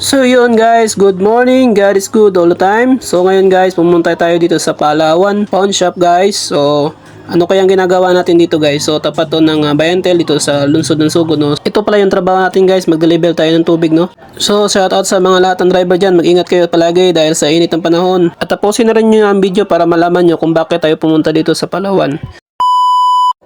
So yun guys, good morning, God is good all the time. So ngayon guys, pumunta tayo dito sa Palawan Pawn Shop guys. So ano kayang ginagawa natin dito guys? So tapat to ng Bayantel dito sa lungsod ng Sugod no. Ito pala yung trabaho natin guys, mag-deliver tayo ng tubig no. So shout out sa mga lahat ng driver dyan, mag-ingat kayo palagi dahil sa init ng panahon. At tapusin na rin nyo ang video para malaman nyo kung bakit tayo pumunta dito sa Palawan.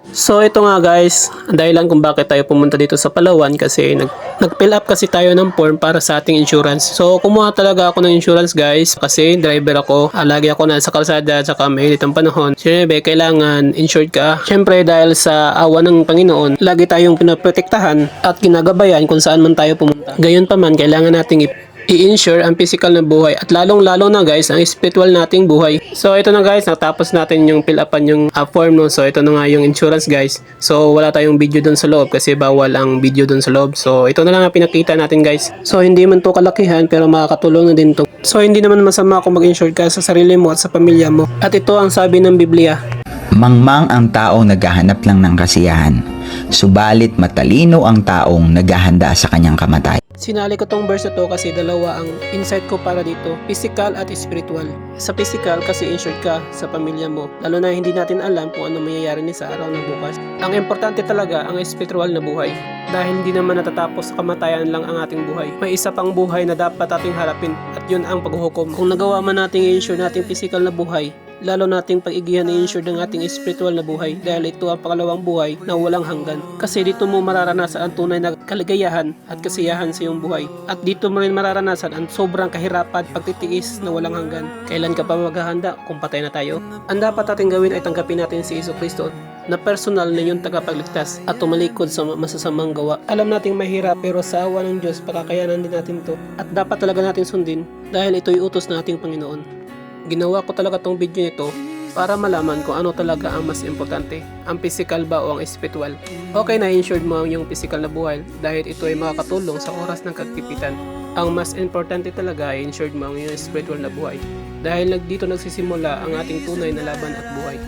So ito nga guys, ang dahilan kung bakit tayo pumunta dito sa Palawan kasi nag-fill up kasi tayo ng form para sa ating insurance. So kumuha talaga ako ng insurance guys kasi driver ako, lagi ako nasa kalsada at saka mainit ang panahon. Siyempre kailangan insured ka. Siyempre dahil sa awa ng Panginoon, lagi tayong pinaprotektahan at ginagabayan kung saan man tayo pumunta. Gayon pa man, kailangan nating i-insure ang physical na buhay at lalong-lalo na guys ang spiritual nating buhay. So ito na guys, natapos natin yung fill upan yung form no. So ito na nga yung insurance guys. So wala tayong video doon sa loob kasi bawal ang video doon sa loob. So ito na lang ang pinakita natin guys. So hindi man to kalakihan pero makakatulong na din to. So hindi naman masama kung mag-insure ka sa sarili mo at sa pamilya mo. At ito ang sabi ng Biblia. Mangmang ang taong naghahanap lang ng kasiyahan, subalit matalino ang taong naghahanda sa kanyang kamatayan. Sinali ko tong verse to kasi dalawa ang insight ko para dito, physical at spiritual. Sa physical kasi insured ka sa pamilya mo, lalo na hindi natin alam kung ano mangyayari ni sa araw na bukas. Ang importante talaga ang spiritual na buhay dahil hindi naman natatapos sa kamatayan lang ang ating buhay. May isa pang buhay na dapat ating harapin at yun ang paghuhukom. Kung nagawa man nating i-insure nating physical na buhay, lalo nating pag-igihan i-insure ng ating spiritual na buhay dahil ito ang pangalawang buhay na walang hanggan. Kasi dito mo mararanasan ang tunay na kaligayahan at kasiyahan sa iyong buhay. At dito mo rin mararanasan ang sobrang kahirapan pagtitiis na walang hanggan. Kailan ka pa maghahanda kung patay na tayo? Ang dapat natin gawin ay tanggapin natin si Jesucristo na personal na yung tagapagligtas at tumalikod sa masasamang gawa. Alam nating mahirap pero sa awa ng Diyos pakakayanan din natin to at dapat talaga natin sundin dahil ito'y utos na ating Panginoon. Ginawa ko talaga tong video nito para malaman kung ano talaga ang mas importante, ang physical ba o ang spiritual. Okay na insured mo yung physical na buhay dahil ito ay makakatulong sa oras ng kagpipitan. Ang mas importante talaga ay insured mo yung spiritual na buhay dahil dito nagsisimula ang ating tunay na laban at buhay.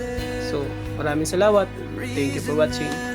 So, maraming salamat. Thank you for watching.